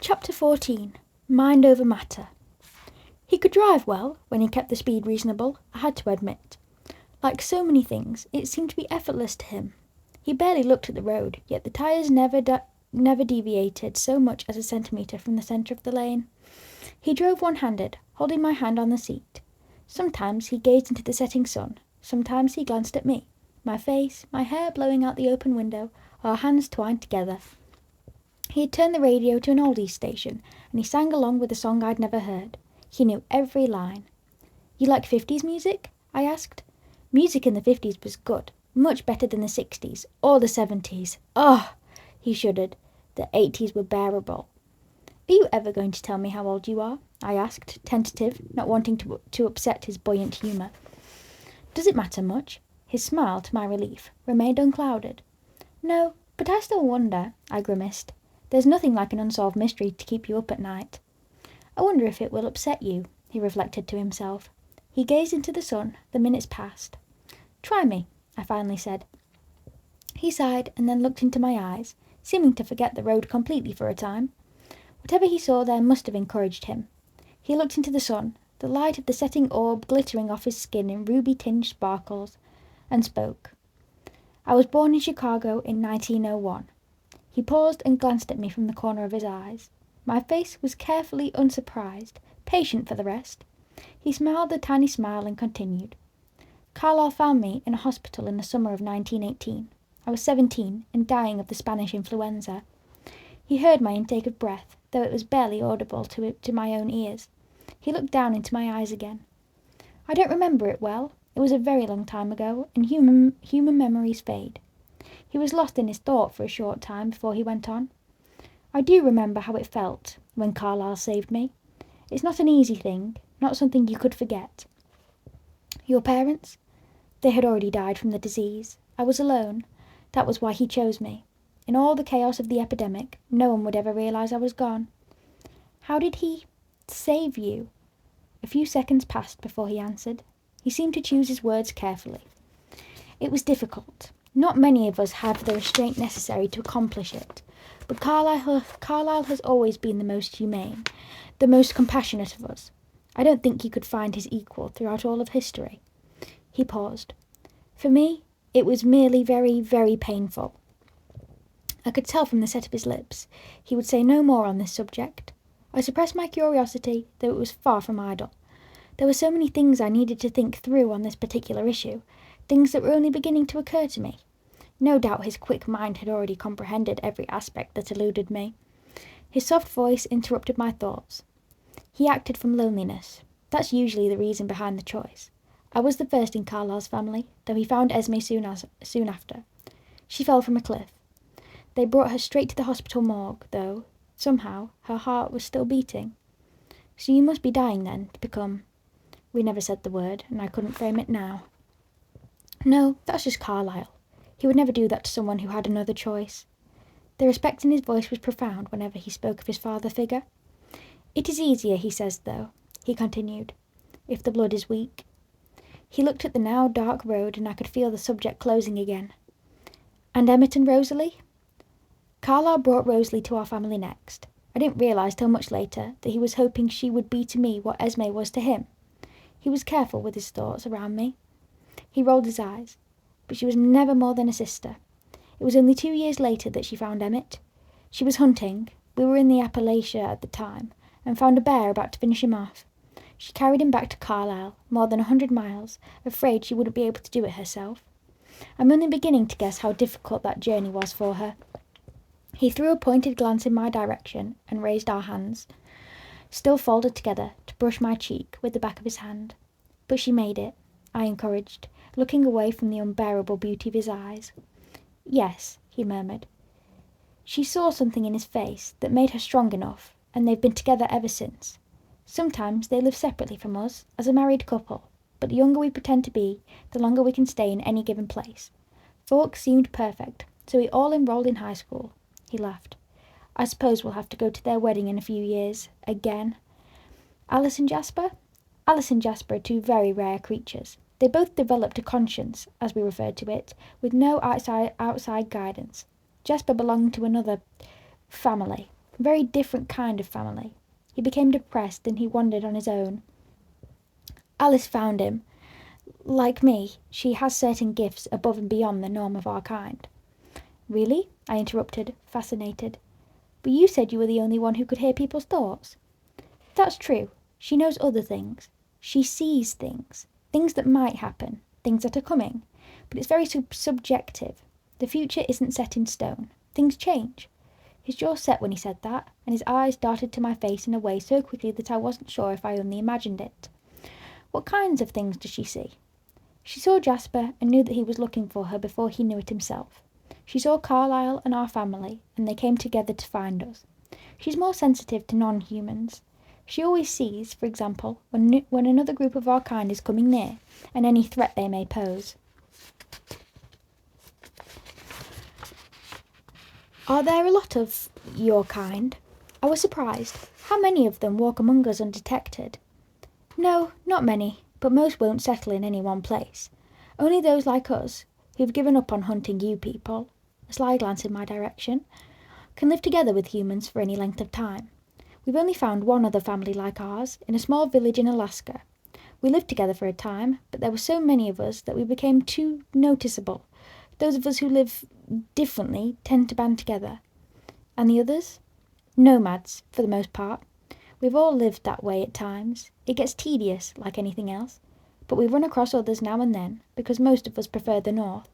Chapter 14. Mind over Matter. He could drive well, when he kept the speed reasonable, I had to admit. Like so many things, it seemed to be effortless to him. He barely looked at the road, yet the tyres never deviated so much as a centimetre from the centre of the lane. He drove one-handed, holding my hand on the seat. Sometimes he gazed into the setting sun, sometimes he glanced at me, my face, my hair blowing out the open window, our hands twined together. He had turned the radio to an oldies station, and he sang along with a song I'd never heard. He knew every line. "You like 50s music?" I asked. Music in the 50s was good, much better than the 60s, or the 70s. Oh! He shuddered. The 80s were bearable. "Are you ever going to tell me how old you are?" I asked, tentative, not wanting to upset his buoyant humour. "Does it matter much?" His smile, to my relief, remained unclouded. "No, but I still wonder," I grimaced. "There's nothing like an unsolved mystery to keep you up at night." "I wonder if it will upset you," he reflected to himself. He gazed into the sun. The minutes passed. "Try me," I finally said. He sighed and then looked into my eyes, seeming to forget the road completely for a time. Whatever he saw there must have encouraged him. He looked into the sun, the light of the setting orb glittering off his skin in ruby-tinged sparkles, and spoke. "I was born in Chicago in 1901. He paused and glanced at me from the corner of his eyes. My face was carefully unsurprised, patient for the rest. He smiled a tiny smile and continued. "Carlyle found me in a hospital in the summer of 1918. I was 17 and dying of the Spanish influenza. He heard my intake of breath, though it was barely audible to my own ears. He looked down into my eyes again. I don't remember it well. It was a very long time ago, and human memories fade. He was lost in his thought for a short time before he went on. I do remember how it felt when Carlyle saved me. It's not an easy thing, not something you could forget." "Your parents?" "They had already died from the disease. I was alone. That was why he chose me. In all the chaos of the epidemic, no one would ever realize I was gone." "How did he save you?" A few seconds passed before he answered. He seemed to choose his words carefully. "It was difficult. Not many of us have the restraint necessary to accomplish it. But Carlyle has always been the most humane, the most compassionate of us. I don't think he could find his equal throughout all of history." He paused. "For me, it was merely very, very painful." I could tell from the set of his lips. He would say no more on this subject. I suppressed my curiosity, though it was far from idle. There were so many things I needed to think through on this particular issue, things that were only beginning to occur to me. No doubt his quick mind had already comprehended every aspect that eluded me. His soft voice interrupted my thoughts. "He acted from loneliness. That's usually the reason behind the choice. I was the first in Carlyle's family, though he found Esme soon after. She fell from a cliff. They brought her straight to the hospital morgue, though, somehow, her heart was still beating. So you must be dying then, to become—" We never said the word, and I couldn't frame it now. "No, that's just Carlyle. He would never do that to someone who had another choice." The respect in his voice was profound whenever he spoke of his father figure. "It is easier, he says, though," he continued, "if the blood is weak." He looked at the now dark road, and I could feel the subject closing again. "And Emmett and Rosalie?" "Carlyle brought Rosalie to our family next. I didn't realise till much later that he was hoping she would be to me what Esme was to him. He was careful with his thoughts around me." He rolled his eyes. "But she was never more than a sister. It was only 2 years later that she found Emmett. She was hunting. We were in the Appalachia at the time, and found a bear about to finish him off. She carried him back to Carlisle, more than 100 miles, afraid she wouldn't be able to do it herself. I'm only beginning to guess how difficult that journey was for her." He threw a pointed glance in my direction and raised our hands, still folded together, to brush my cheek with the back of his hand. "But she made it," I encouraged, looking away from the unbearable beauty of his eyes. "Yes," he murmured. "She saw something in his face that made her strong enough, and they've been together ever since. Sometimes they live separately from us, as a married couple, but the younger we pretend to be, the longer we can stay in any given place. Forks seemed perfect, so we all enrolled in high school." He laughed. "I suppose we'll have to go to their wedding in a few years, again." "Alice and Jasper?" "Alice and Jasper are two very rare creatures. They both developed a conscience, as we referred to it, with no outside guidance. Jasper belonged to another family. A very different kind of family. He became depressed and he wandered on his own. Alice found him. Like me, she has certain gifts above and beyond the norm of our kind. Really? I interrupted, fascinated. But you said you were the only one who could hear people's thoughts. That's true. She knows other things. She sees things. Things that might happen. Things that are coming. But it's very subjective. The future isn't set in stone. Things change. His jaw set when he said that, and his eyes darted to my face in a way so quickly that I wasn't sure if I only imagined it. What kinds of things does she see? She saw Jasper and knew that he was looking for her before he knew it himself. She saw Carlyle and our family, and they came together to find us. She's more sensitive to non-humans. She always sees, for example, when another group of our kind is coming near, and any threat they may pose. Are there a lot of your kind? I was surprised. How many of them walk among us undetected? No, not many, but most won't settle in any one place. Only those like us, who've given up on hunting you people, a sly glance in my direction, can live together with humans for any length of time. We've only found one other family like ours, in a small village in Alaska. We lived together for a time, but there were so many of us that we became too noticeable. Those of us who live differently tend to band together. And the others? Nomads, for the most part. We've all lived that way at times. It gets tedious, like anything else. But we run across others now and then, because most of us prefer the north.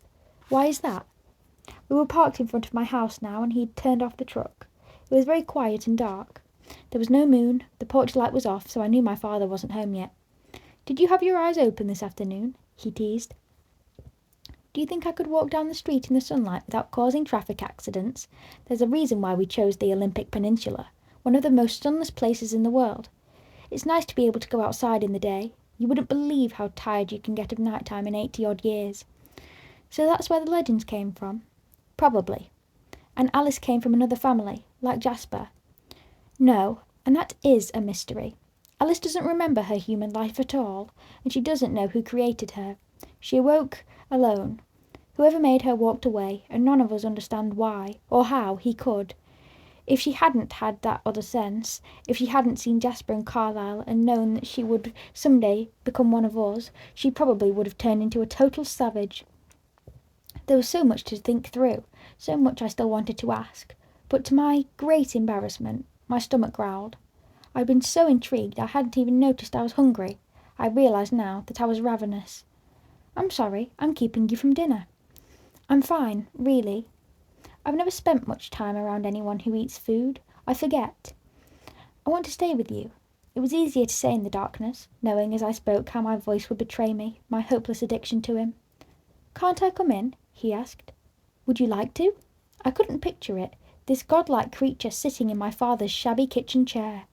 Why is that? We were parked in front of my house now, and he'd turned off the truck. It was very quiet and dark. There was no moon, the porch light was off, so I knew my father wasn't home yet. "Did you have your eyes open this afternoon?" he teased. "Do you think I could walk down the street in the sunlight without causing traffic accidents? There's a reason why we chose the Olympic Peninsula, one of the most sunless places in the world. It's nice to be able to go outside in the day. You wouldn't believe how tired you can get of night time in 80-odd years. So that's where the legends came from? Probably. And Alice came from another family, like Jasper. No, and that is a mystery. Alice doesn't remember her human life at all, and she doesn't know who created her. She awoke alone. Whoever made her walked away, and none of us understand why, or how he could. If she hadn't had that other sense, if she hadn't seen Jasper and Carlyle and known that she would someday become one of us, she probably would have turned into a total savage. There was so much to think through, so much I still wanted to ask, but to my great embarrassment, my stomach growled. I'd been so intrigued I hadn't even noticed I was hungry. I realised now that I was ravenous. "I'm sorry, I'm keeping you from dinner." "I'm fine, really. I've never spent much time around anyone who eats food. I forget. I want to stay with you." It was easier to say in the darkness, knowing as I spoke how my voice would betray me, my hopeless addiction to him. "Can't I come in?" he asked. "Would you like to?" I couldn't picture it, this godlike creature sitting in my father's shabby kitchen chair.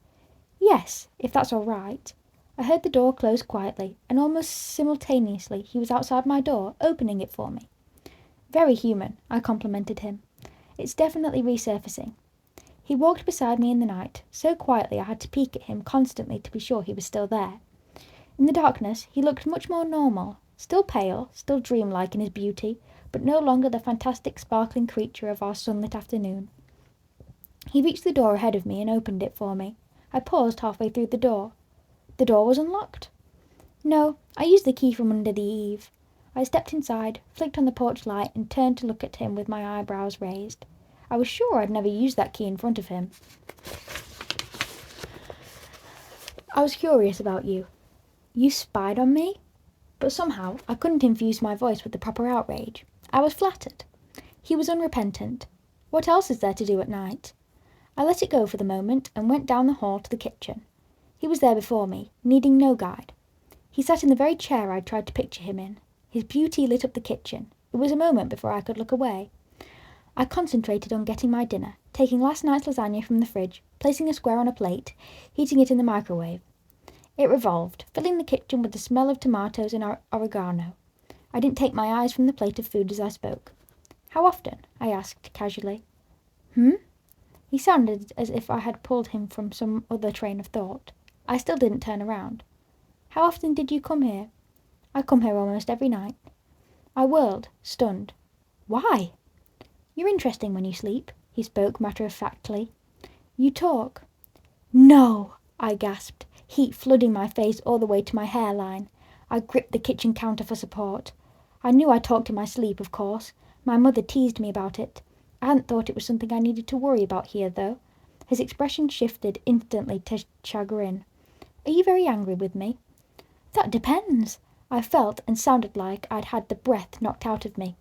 "Yes, if that's all right." I heard the door close quietly, and almost simultaneously he was outside my door, opening it for me. "Very human," I complimented him. "It's definitely resurfacing." He walked beside me in the night, so quietly I had to peek at him constantly to be sure he was still there. In the darkness he looked much more normal, still pale, still dreamlike in his beauty, but no longer the fantastic sparkling creature of our sunlit afternoon. He reached the door ahead of me and opened it for me. I paused halfway through the door. The door was unlocked. No, I used the key from under the eave. I stepped inside, flicked on the porch light, and turned to look at him with my eyebrows raised. I was sure I'd never used that key in front of him. "I was curious about you." "You spied on me?" But somehow I couldn't infuse my voice with the proper outrage. I was flattered. He was unrepentant. What else is there to do at night? I let it go for the moment and went down the hall to the kitchen. He was there before me, needing no guide. He sat in the very chair I'd tried to picture him in. His beauty lit up the kitchen. It was a moment before I could look away. I concentrated on getting my dinner, taking last night's lasagna from the fridge, placing a square on a plate, heating it in the microwave. It revolved, filling the kitchen with the smell of tomatoes and oregano. I didn't take my eyes from the plate of food as I spoke. "How often?" I asked casually. He sounded as if I had pulled him from some other train of thought. I still didn't turn around. "How often did you come here?" "I come here almost every night." I whirled, stunned. "Why?" "You're interesting when you sleep," he spoke matter-of-factly. You talk." "No!" I gasped, heat flooding my face all the way to my hairline. I gripped the kitchen counter for support. I knew I talked in my sleep, of course. My mother teased me about it. I hadn't thought it was something I needed to worry about here, though. His expression shifted instantly to chagrin. "Are you very angry with me?" "That depends." I felt and sounded like I'd had the breath knocked out of me.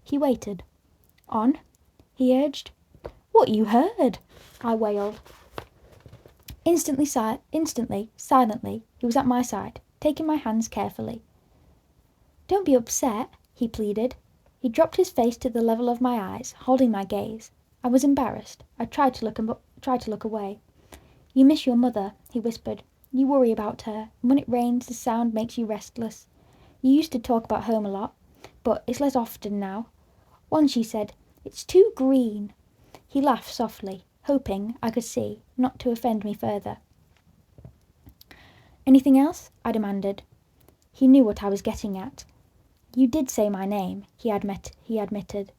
He waited. "On," he urged. "What you heard," I wailed. Instantly, silently, he was at my side, taking my hands carefully. "Don't be upset," he pleaded. He dropped his face to the level of my eyes, holding my gaze. I was embarrassed. I tried to look away. "You miss your mother," he whispered. "You worry about her, and when it rains, the sound makes you restless. You used to talk about home a lot, but it's less often now. Once you said, 'It's too green.'" He laughed softly, hoping I could see, not to offend me further. "Anything else?" I demanded. He knew what I was getting at. "You did say my name," he admitted.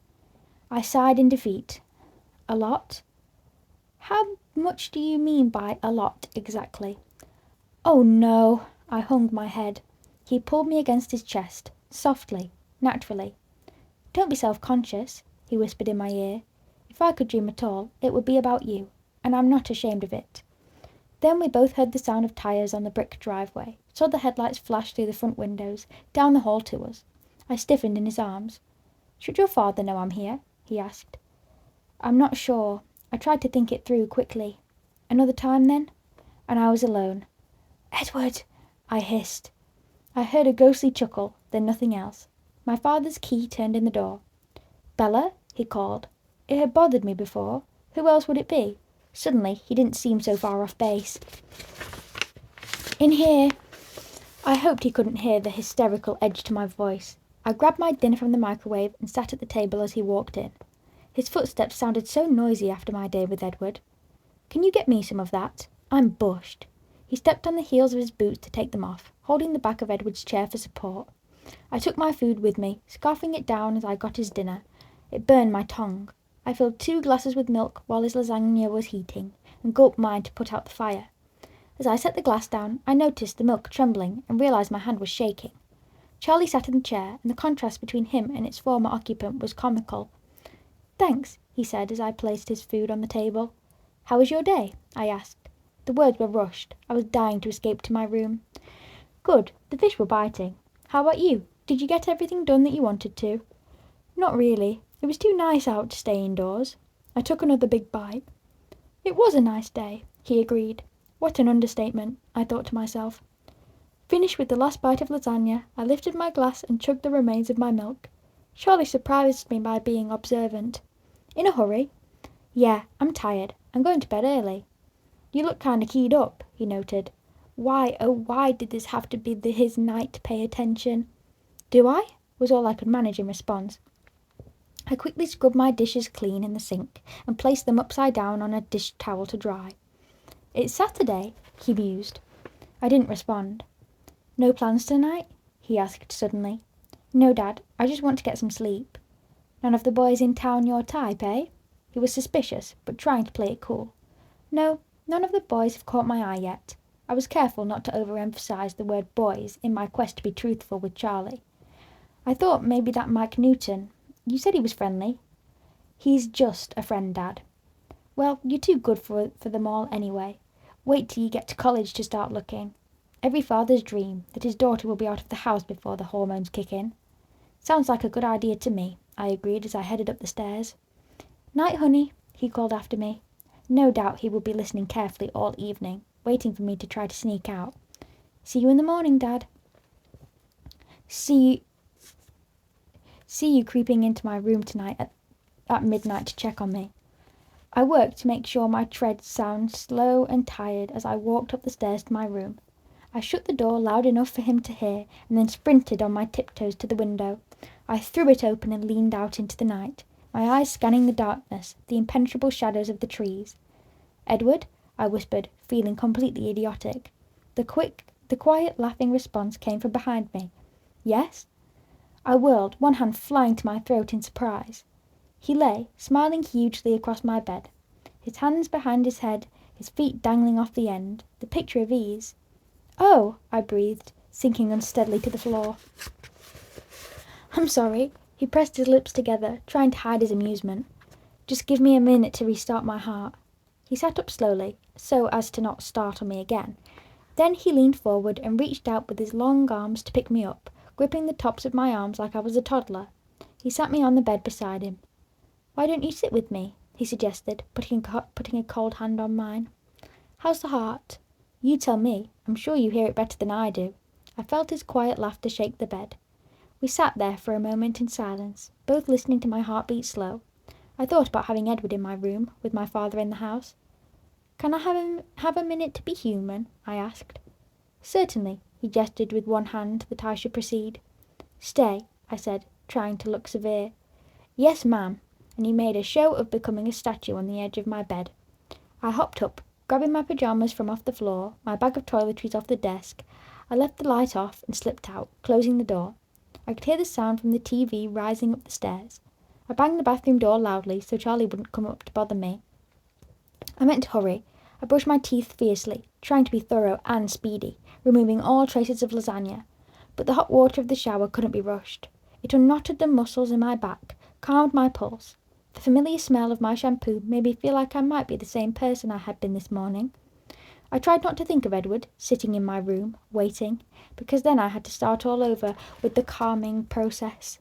I sighed in defeat. "A lot?" "How much do you mean by a lot, exactly?" "Oh, no!" I hung my head. He pulled me against his chest, softly, naturally. "Don't be self-conscious," he whispered in my ear. "If I could dream at all, it would be about you, and I'm not ashamed of it." Then we both heard the sound of tires on the brick driveway, saw the headlights flash through the front windows, down the hall to us. I stiffened in his arms. "Should your father know I'm here?" he asked. "I'm not sure." I tried to think it through quickly. "Another time, then?" And I was alone. "Edward!" I hissed. I heard a ghostly chuckle, then nothing else. My father's key turned in the door. "Bella?" he called. It had bothered me before. Who else would it be? Suddenly, he didn't seem so far off base. "In here." I hoped he couldn't hear the hysterical edge to my voice. I grabbed my dinner from the microwave and sat at the table as he walked in. His footsteps sounded so noisy after my day with Edward. "Can you get me some of that? I'm bushed." He stepped on the heels of his boots to take them off, holding the back of Edward's chair for support. I took my food with me, scarfing it down as I got his dinner. It burned my tongue. I filled 2 glasses with milk while his lasagna was heating, and gulped mine to put out the fire. As I set the glass down, I noticed the milk trembling and realised my hand was shaking. Charlie sat in the chair, and the contrast between him and its former occupant was comical. "Thanks," he said as I placed his food on the table. "How was your day?" I asked. The words were rushed. I was dying to escape to my room. "Good. The fish were biting. How about you? Did you get everything done that you wanted to?" "Not really. It was too nice out to stay indoors." I took another big bite. "It was a nice day," he agreed. What an understatement, I thought to myself. Finished with the last bite of lasagna, I lifted my glass and chugged the remains of my milk. Charlie surprised me by being observant. "In a hurry?" "Yeah, I'm tired. I'm going to bed early." "You look kind of keyed up," he noted. Why, oh why did this have to be his night to pay attention? "Do I?" was all I could manage in response. I quickly scrubbed my dishes clean in the sink and placed them upside down on a dish towel to dry. "It's Saturday," he mused. I didn't respond. "No plans tonight?" he asked suddenly. "No, Dad. I just want to get some sleep." "None of the boys in town your type, eh?" He was suspicious, but trying to play it cool. "No, none of the boys have caught my eye yet." I was careful not to overemphasize the word boys in my quest to be truthful with Charlie. "I thought maybe that Mike Newton. You said he was friendly." "He's just a friend, Dad." "Well, you're too good for them all anyway. Wait till you get to college to start looking. Every father's dream, that his daughter will be out of the house before the hormones kick in." "Sounds like a good idea to me," I agreed as I headed up the stairs. "Night, honey," he called after me. No doubt he would be listening carefully all evening, waiting for me to try to sneak out. "See you in the morning, Dad." See you creeping into my room tonight at midnight to check on me." I worked to make sure my tread sounded slow and tired as I walked up the stairs to my room. I shut the door loud enough for him to hear, and then sprinted on my tiptoes to the window. I threw it open and leaned out into the night, my eyes scanning the darkness, the impenetrable shadows of the trees. "Edward?" I whispered, feeling completely idiotic. The quiet, laughing response came from behind me. "Yes?" I whirled, one hand flying to my throat in surprise. He lay, smiling hugely across my bed. his hands behind his head, his feet dangling off the end, the picture of ease. "Oh," I breathed, sinking unsteadily to the floor. "I'm sorry." He pressed his lips together, trying to hide his amusement. "Just give me a minute to restart my heart." He sat up slowly, so as to not startle me again. Then he leaned forward and reached out with his long arms to pick me up, gripping the tops of my arms like I was a toddler. He sat me on the bed beside him. "Why don't you sit with me?" he suggested, putting a cold hand on mine. "How's the heart?" "You tell me. I'm sure you hear it better than I do." I felt his quiet laughter shake the bed. We sat there for a moment in silence, both listening to my heartbeat slow. I thought about having Edward in my room, with my father in the house. "Can I have a minute to be human?" I asked. "Certainly." He gestured with one hand that I should proceed. "Stay," I said, trying to look severe. "Yes, ma'am," and he made a show of becoming a statue on the edge of my bed. I hopped up, grabbing my pyjamas from off the floor, my bag of toiletries off the desk. I left the light off and slipped out, closing the door. I could hear the sound from the TV rising up the stairs. I banged the bathroom door loudly so Charlie wouldn't come up to bother me. I meant to hurry. I brushed my teeth fiercely, trying to be thorough and speedy, removing all traces of lasagna. But the hot water of the shower couldn't be rushed. It unknotted the muscles in my back, calmed my pulse. The familiar smell of my shampoo made me feel like I might be the same person I had been this morning. I tried not to think of Edward, sitting in my room, waiting, because then I had to start all over with the calming process.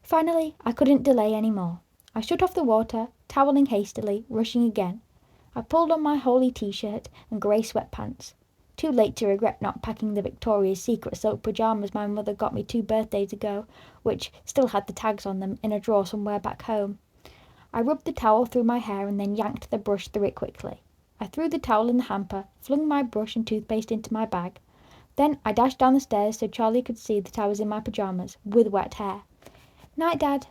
Finally, I couldn't delay any more. I shut off the water, toweling hastily, rushing again. I pulled on my holey t-shirt and grey sweatpants. Too late to regret not packing the Victoria's Secret silk pyjamas my mother got me 2 birthdays ago, which still had the tags on them, in a drawer somewhere back home. I rubbed the towel through my hair and then yanked the brush through it quickly. I threw the towel in the hamper, flung my brush and toothpaste into my bag. Then I dashed down the stairs so Charlie could see that I was in my pyjamas, with wet hair. "Night, Dad."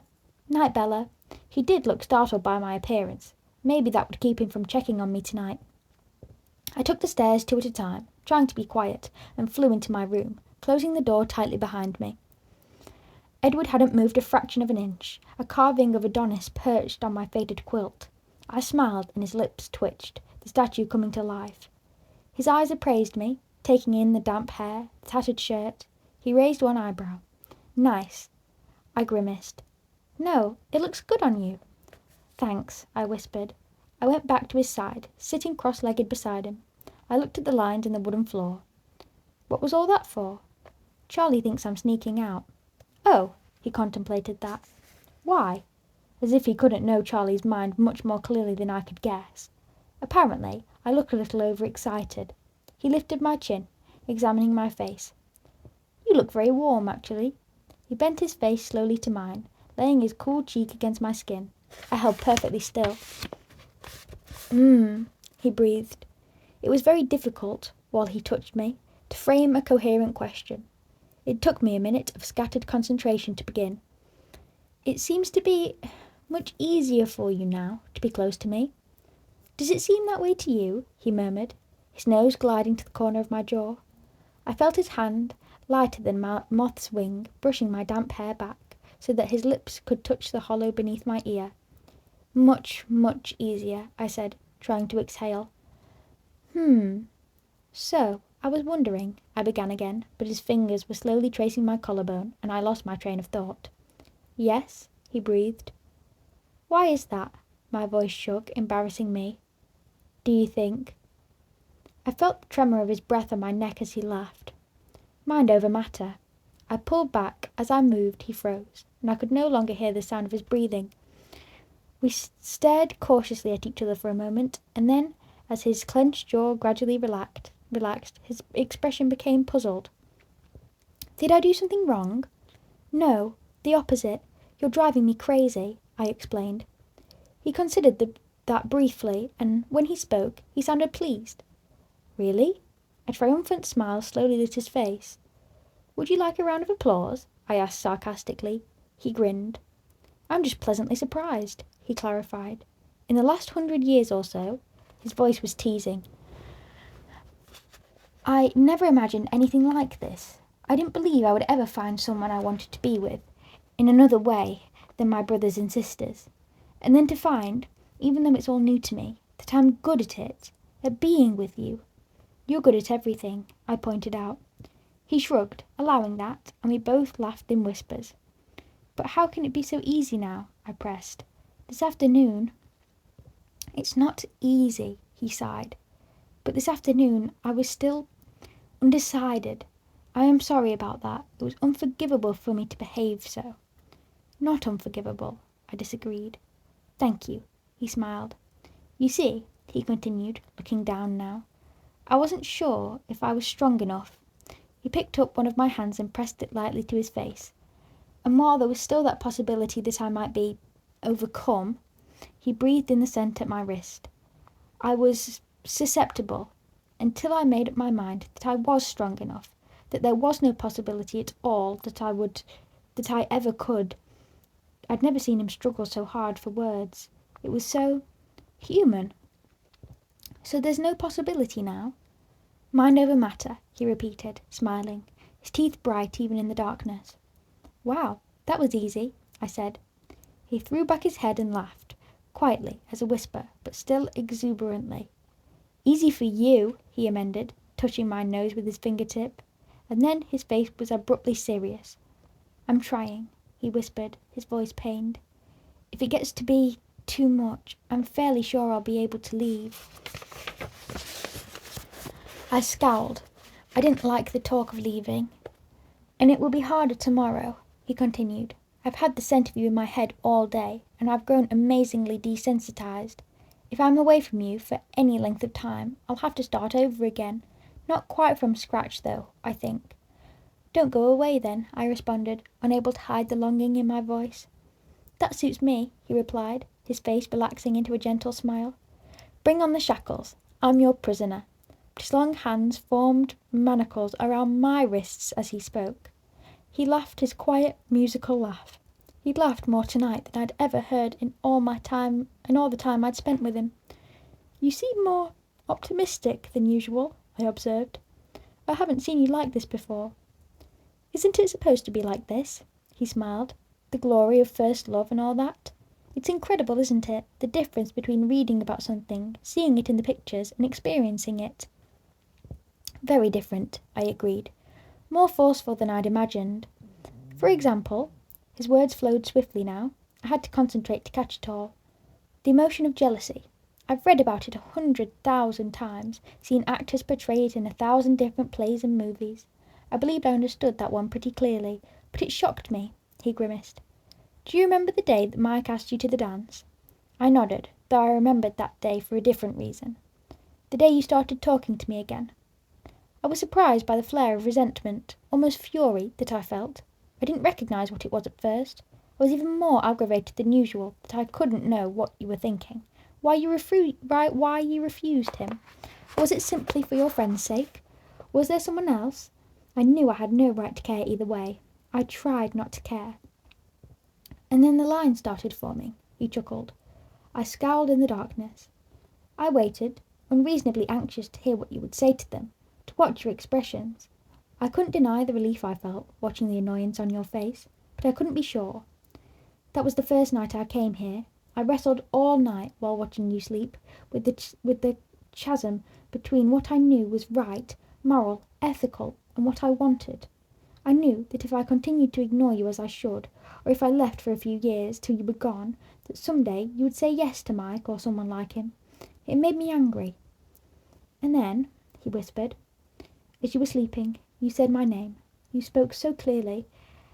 "Night, Bella." He did look startled by my appearance. Maybe that would keep him from checking on me tonight. I took the stairs 2 at a time, trying to be quiet, and flew into my room, closing the door tightly behind me. Edward hadn't moved a fraction of an inch. A carving of Adonis perched on my faded quilt. I smiled and his lips twitched, the statue coming to life. His eyes appraised me, taking in the damp hair, the tattered shirt. He raised one eyebrow. "Nice." I grimaced. "No, it looks good on you." "Thanks," I whispered. I went back to his side, sitting cross-legged beside him. I looked at the lines in the wooden floor. "What was all that for?" "Charlie thinks I'm sneaking out." "Oh," he contemplated that. "Why?" As if he couldn't know Charlie's mind much more clearly than I could guess. Apparently, I looked a little overexcited. He lifted my chin, examining my face. "You look very warm, actually." He bent his face slowly to mine, laying his cool cheek against my skin. I held perfectly still. He breathed. It was very difficult, while he touched me, to frame a coherent question. It took me a minute of scattered concentration to begin. "It seems to be much easier for you now to be close to me." "Does it seem that way to you?" he murmured, his nose gliding to the corner of my jaw. I felt his hand, lighter than a moth's wing, brushing my damp hair back, so that his lips could touch the hollow beneath my ear. "Much, much easier," I said, trying to exhale. So, I was wondering," I began again, but his fingers were slowly tracing my collarbone, and I lost my train of thought. "Yes," he breathed. "Why is that?" My voice shook, embarrassing me. "Do you think?" I felt the tremor of his breath on my neck as he laughed. "Mind over matter." I pulled back. As I moved, he froze, and I could no longer hear the sound of his breathing. We stared cautiously at each other for a moment, and then, as his clenched jaw gradually relaxed, his expression became puzzled. "Did I do something wrong?" "No, the opposite. You're driving me crazy," I explained. He considered that briefly, and when he spoke, he sounded pleased. "Really?" A triumphant smile slowly lit his face. "Would you like a round of applause?" I asked sarcastically. He grinned. "I'm just pleasantly surprised," he clarified. "In the last 100 years or so," his voice was teasing, "I never imagined anything like this. I didn't believe I would ever find someone I wanted to be with, in another way than my brothers and sisters. And then to find, even though it's all new to me, That I'm good at it, at being with you. You're good at everything, I pointed out. He shrugged, allowing that, and we both laughed in whispers. But how can it be so easy now? I pressed. This afternoon... It's not easy, he sighed. But this afternoon I was still undecided. I am sorry about that. It was unforgivable for me to behave so. Not unforgivable, I disagreed. Thank you, he smiled. You see, he continued, looking down now, I wasn't sure if I was strong enough. He picked up one of my hands and pressed it lightly to his face. And while there was still that possibility that I might be overcome, he breathed in the scent at my wrist. I was susceptible until I made up my mind that I was strong enough, that there was no possibility at all that I ever could. I'd never seen him struggle so hard for words. It was so human. So there's no possibility now? Mind over matter, he repeated, smiling, his teeth bright even in the darkness. Wow, that was easy, I said. He threw back his head and laughed, quietly, as a whisper, but still exuberantly. Easy for you, he amended, touching my nose with his fingertip, and then his face was abruptly serious. I'm trying, he whispered, his voice pained. If it gets to be too much, I'm fairly sure I'll be able to leave. I scowled. I didn't like the talk of leaving. And it will be harder tomorrow, he continued. I've had the scent of you in my head all day, and I've grown amazingly desensitized. If I'm away from you for any length of time, I'll have to start over again. Not quite from scratch, though, I think. Don't go away, then, I responded, unable to hide the longing in my voice. That suits me, he replied, his face relaxing into a gentle smile. Bring on the shackles. I'm your prisoner. But his long hands formed manacles around my wrists as he spoke. He laughed his quiet, musical laugh. He'd laughed more tonight than I'd ever heard in all the time I'd spent with him. You seem more optimistic than usual, I observed. I haven't seen you like this before. Isn't it supposed to be like this? He smiled. The glory of first love and all that. It's incredible, isn't it? The difference between reading about something, seeing it in the pictures, and experiencing it. Very different, I agreed. More forceful than I'd imagined. For example, his words flowed swiftly now. I had to concentrate to catch it all. The emotion of jealousy. I've read about it 100,000 times, seen actors portray it in 1,000 different plays and movies. I believed I understood that one pretty clearly, but it shocked me, he grimaced. Do you remember the day that Mike asked you to the dance? I nodded, though I remembered that day for a different reason. The day you started talking to me again. I was surprised by the flare of resentment, almost fury, that I felt. I didn't recognise what it was at first. I was even more aggravated than usual that I couldn't know what you were thinking, why you refused him. Was it simply for your friend's sake? Was there someone else? I knew I had no right to care either way. I tried not to care. And then the line started forming, he chuckled. I scowled in the darkness. I waited, unreasonably anxious to hear what you would say to them, to watch your expressions. I couldn't deny the relief I felt, watching the annoyance on your face, but I couldn't be sure. That was the first night I came here. I wrestled all night while watching you sleep, with the chasm between what I knew was right, moral, ethical, and what I wanted. I knew that if I continued to ignore you as I should, or if I left for a few years till you were gone, that some day you would say yes to Mike or someone like him. It made me angry. And then, he whispered, as you were sleeping, you said my name. You spoke so clearly.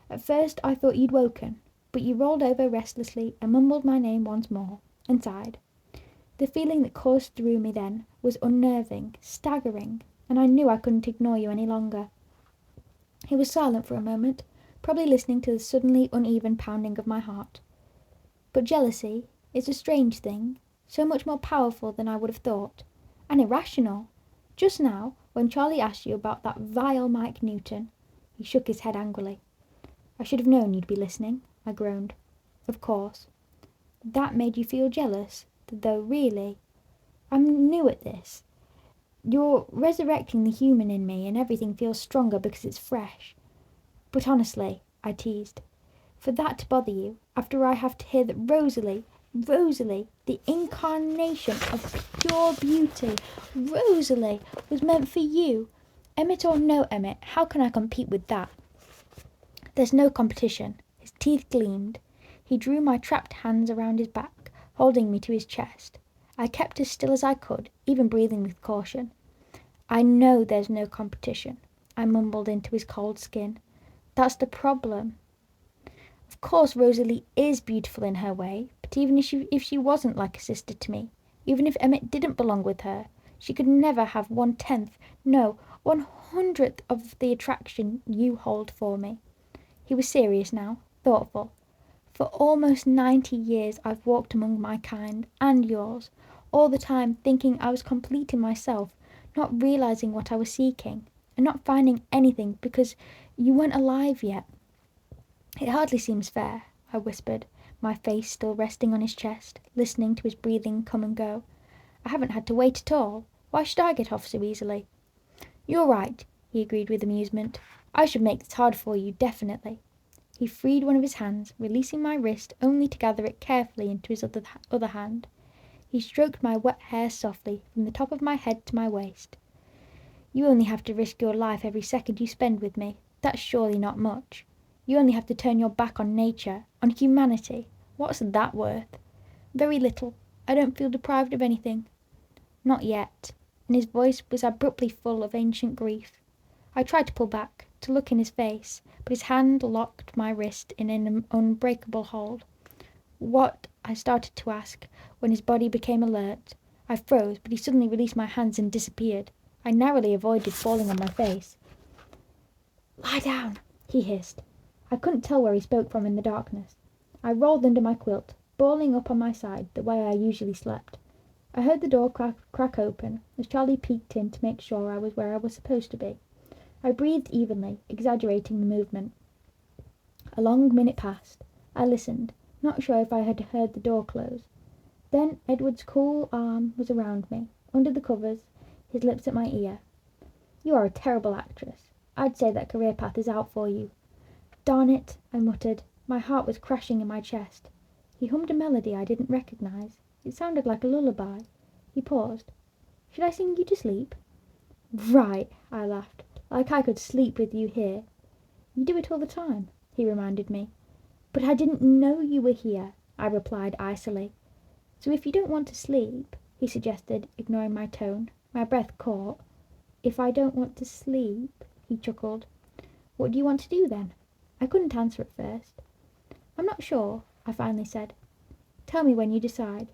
At first I thought you'd woken, but you rolled over restlessly and mumbled my name once more, and sighed. The feeling that coursed through me then was unnerving, staggering, and I knew I couldn't ignore you any longer. He was silent for a moment, probably listening to the suddenly uneven pounding of my heart. But jealousy is a strange thing, so much more powerful than I would have thought, and irrational. Just now, when Charlie asked you about that vile Mike Newton, he shook his head angrily. I should have known you'd be listening, I groaned. Of course. That made you feel jealous, though really. I'm new at this. You're resurrecting the human in me, and everything feels stronger because it's fresh. But honestly, I teased, for that to bother you, after I have to hear that Rosalie, the incarnation of pure beauty. Rosalie was meant for you. Emmett or no Emmett, how can I compete with that? There's no competition. His teeth gleamed. He drew my trapped hands around his back, holding me to his chest. I kept as still as I could, even breathing with caution. I know there's no competition, I mumbled into his cold skin. That's the problem. Of course Rosalie is beautiful in her way, but even if she wasn't like a sister to me, even if Emmett didn't belong with her, she could never have 1/10, no, 1/100th of the attraction you hold for me. He was serious now, thoughtful. For almost 90 years I've walked among my kind, and yours, all the time thinking I was complete in myself, not realizing what I was seeking, and not finding anything because you weren't alive yet. It hardly seems fair, I whispered, my face still resting on his chest, listening to his breathing come and go. I haven't had to wait at all. Why should I get off so easily? You're right, he agreed with amusement. I should make this hard for you, definitely. He freed one of his hands, releasing my wrist only to gather it carefully into his other hand. He stroked my wet hair softly, from the top of my head to my waist. You only have to risk your life every second you spend with me. That's surely not much. You only have to turn your back on nature, on humanity. What's that worth? Very little. I don't feel deprived of anything. Not yet. And his voice was abruptly full of ancient grief. I tried to pull back, to look in his face, but his hand locked my wrist in an unbreakable hold. What? I started to ask, when his body became alert. I froze, but he suddenly released my hands and disappeared. I narrowly avoided falling on my face. Lie down, he hissed. I couldn't tell where he spoke from in the darkness. I rolled under my quilt, balling up on my side, the way I usually slept. I heard the door crack open, as Charlie peeked in to make sure I was where I was supposed to be. I breathed evenly, exaggerating the movement. A long minute passed. I listened, not sure if I had heard the door close. Then Edward's cool arm was around me, under the covers, his lips at my ear. You are a terrible actress. I'd say that career path is out for you. Darn it, I muttered. My heart was crashing in my chest. He hummed a melody I didn't recognize. It sounded like a lullaby. He paused. Should I sing you to sleep? Right, I laughed. Like I could sleep with you here. You do it all the time, he reminded me. But I didn't know you were here, I replied icily. So if you don't want to sleep, he suggested, ignoring my tone. My breath caught. If I don't want to sleep, he chuckled. What do you want to do then? I couldn't answer at first. I'm not sure, I finally said. Tell me when you decide.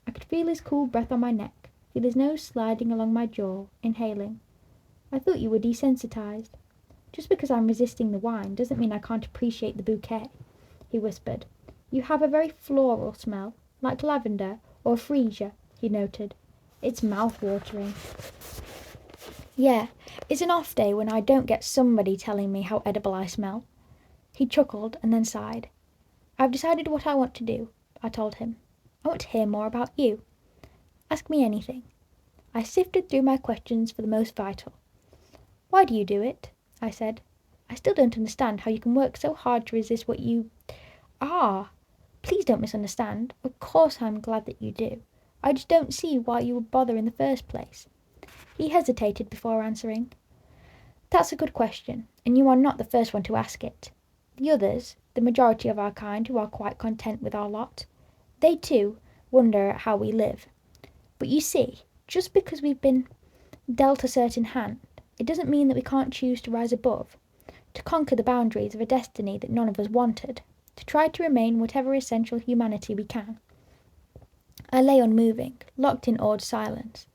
I could feel his cool breath on my neck, feel his nose sliding along my jaw, inhaling. I thought you were desensitized. Just because I'm resisting the wine doesn't mean I can't appreciate the bouquet, he whispered. You have a very floral smell, like lavender or freesia, he noted. It's mouth-watering. Yeah, it's an off day when I don't get somebody telling me how edible I smell. He chuckled and then sighed. I've decided what I want to do, I told him. I want to hear more about you. Ask me anything. I sifted through my questions for the most vital. Why do you do it? I said. I still don't understand how you can work so hard to resist what you are. Please don't misunderstand. Of course I'm glad that you do. I just don't see why you would bother in the first place. He hesitated before answering. That's a good question, and you are not the first one to ask it. The others, the majority of our kind who are quite content with our lot, they too wonder at how we live. But you see, just because we've been dealt a certain hand, it doesn't mean that we can't choose to rise above, to conquer the boundaries of a destiny that none of us wanted, to try to remain whatever essential humanity we can. I lay unmoving, locked in awed silence.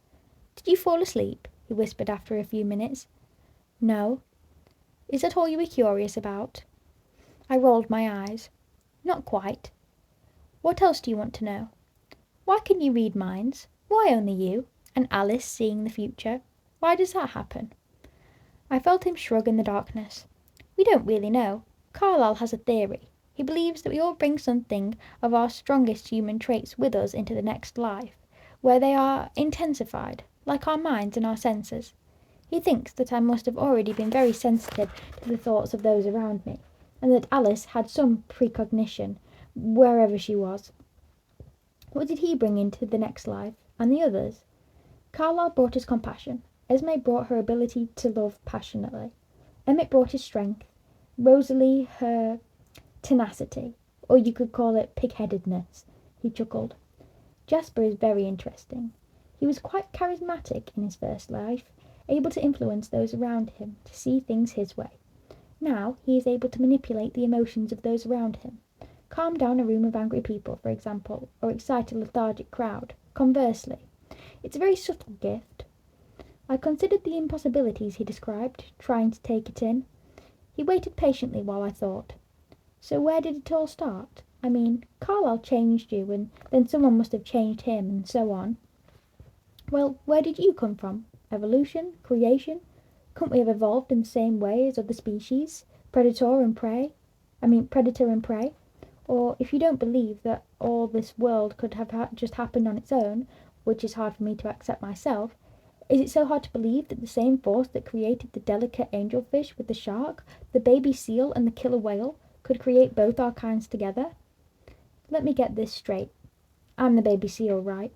Did you fall asleep? He whispered after a few minutes. No. Is that all you were curious about? I rolled my eyes. Not quite. What else do you want to know? Why can you read minds? Why only you? And Alice seeing the future? Why does that happen? I felt him shrug in the darkness. We don't really know. Carlyle has a theory. He believes that we all bring something of our strongest human traits with us into the next life, where they are intensified, like our minds and our senses. He thinks that I must have already been very sensitive to the thoughts of those around me, and that Alice had some precognition, wherever she was. What did he bring into the next life, and the others? Carlyle brought his compassion. Esme brought her ability to love passionately. Emmett brought his strength. Rosalie her tenacity. Or you could call it pig-headedness. He chuckled. Jasper is very interesting. He was quite charismatic in his first life, able to influence those around him to see things his way. Now he is able to manipulate the emotions of those around him. Calm down a room of angry people, for example, or excite a lethargic crowd. Conversely. It's a very subtle gift. I considered the impossibilities he described, trying to take it in. He waited patiently while I thought. So where did it all start? I mean, Carlyle changed you, and then someone must have changed him, and so on. Well, where did you come from? Evolution? Creation? Couldn't we have evolved in the same way as other species? Predator and prey? Or if you don't believe that all this world could have just happened on its own, which is hard for me to accept myself, is it so hard to believe that the same force that created the delicate angelfish with the shark, the baby seal and the killer whale, could create both our kinds together? Let me get this straight. I'm the baby seal, right?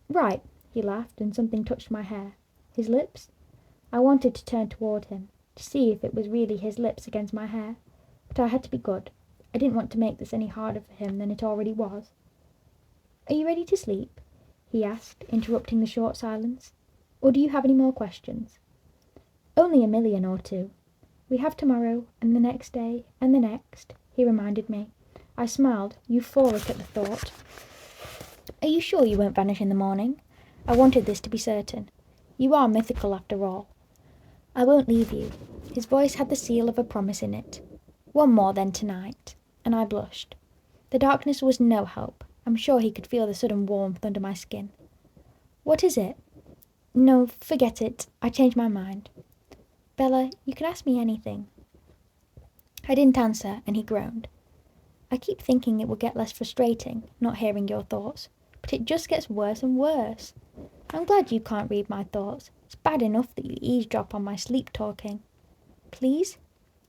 Right, he laughed, and something touched my hair. His lips? I wanted to turn toward him, to see if it was really his lips against my hair, but I had to be good. I didn't want to make this any harder for him than it already was. Are you ready to sleep? He asked, interrupting the short silence. Or do you have any more questions? Only a million or two. We have tomorrow, and the next day, and the next, he reminded me. I smiled, euphoric at the thought. Are you sure you won't vanish in the morning? I wanted this to be certain. You are mythical after all. I won't leave you. His voice had the seal of a promise in it. One more then tonight. And I blushed. The darkness was no help. I'm sure he could feel the sudden warmth under my skin. What is it? No, forget it. I changed my mind. Bella, you can ask me anything. I didn't answer, and he groaned. I keep thinking it will get less frustrating, not hearing your thoughts, but it just gets worse and worse. I'm glad you can't read my thoughts. It's bad enough that you eavesdrop on my sleep talking. Please?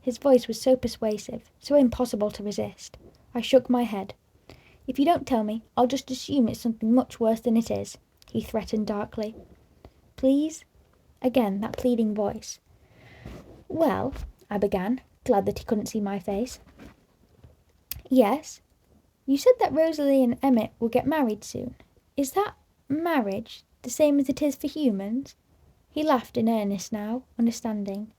His voice was so persuasive, so impossible to resist. I shook my head. If you don't tell me, I'll just assume it's something much worse than it is, he threatened darkly. Please? Again, that pleading voice. Well, I began, glad that he couldn't see my face. Yes? You said that Rosalie and Emmett will get married soon. Is that marriage the same as it is for humans? He laughed in earnest now, understanding.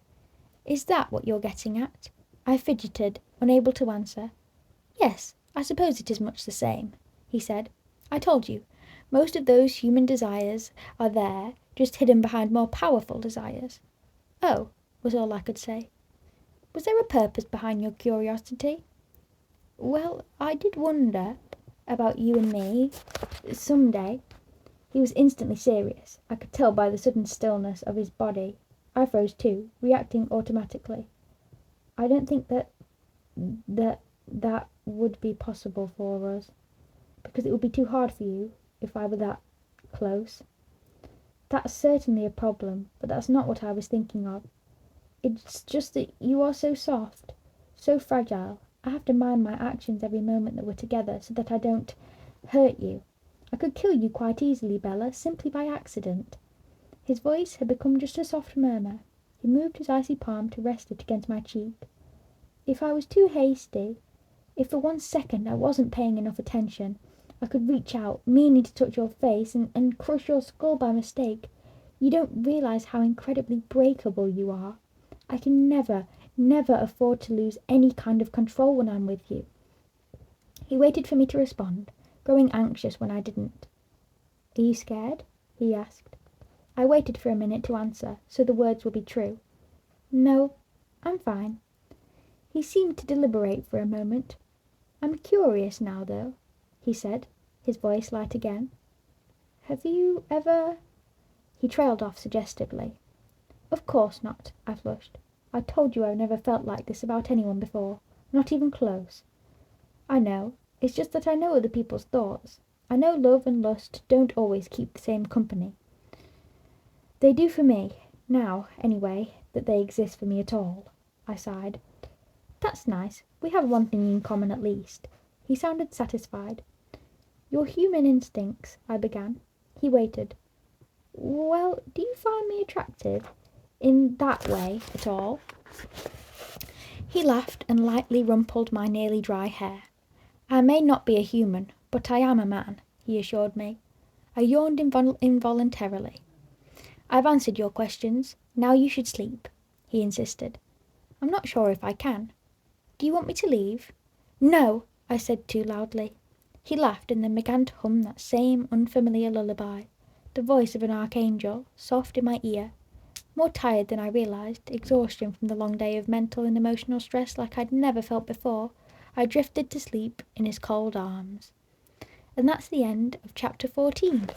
Is that what you're getting at? I fidgeted, unable to answer. Yes, I suppose it is much the same, he said. I told you, most of those human desires are there, just hidden behind more powerful desires. Oh, was all I could say. Was there a purpose behind your curiosity? Well, I did wonder about you and me, someday. He was instantly serious. I could tell by the sudden stillness of his body. I froze too, reacting automatically. I don't think that would be possible for us, because it would be too hard for you if I were that close. That's certainly a problem, but that's not what I was thinking of. It's just that you are so soft, so fragile. I have to mind my actions every moment that we're together so that I don't hurt you. I could kill you quite easily, Bella, simply by accident. His voice had become just a soft murmur. He moved his icy palm to rest it against my cheek. If I was too hasty, if for 1 second I wasn't paying enough attention, I could reach out, meaning to touch your face, and crush your skull by mistake. You don't realize how incredibly breakable you are. I can never afford to lose any kind of control when I'm with you. He waited for me to respond, growing anxious when I didn't. Are you scared? He asked. I waited for a minute to answer, so the words would be true. No, I'm fine. He seemed to deliberate for a moment. I'm curious now, though, he said, his voice light again. Have you ever... He trailed off suggestively. Of course not, I flushed. I told you I've never felt like this about anyone before, not even close. I know, it's just that I know other people's thoughts. I know love and lust don't always keep the same company. They do for me, now, anyway, that they exist for me at all, I sighed. That's nice. We have one thing in common at least. He sounded satisfied. Your human instincts, I began. He waited. Well, do you find me attractive in that way at all? He laughed and lightly rumpled my nearly dry hair. I may not be a human, but I am a man, he assured me. I yawned involuntarily. I've answered your questions. Now you should sleep, he insisted. I'm not sure if I can. Do you want me to leave? No, I said too loudly. He laughed and then began to hum that same unfamiliar lullaby, the voice of an archangel, soft in my ear. More tired than I realised, exhaustion from the long day of mental and emotional stress like I'd never felt before, I drifted to sleep in his cold arms. And that's the end of chapter 14.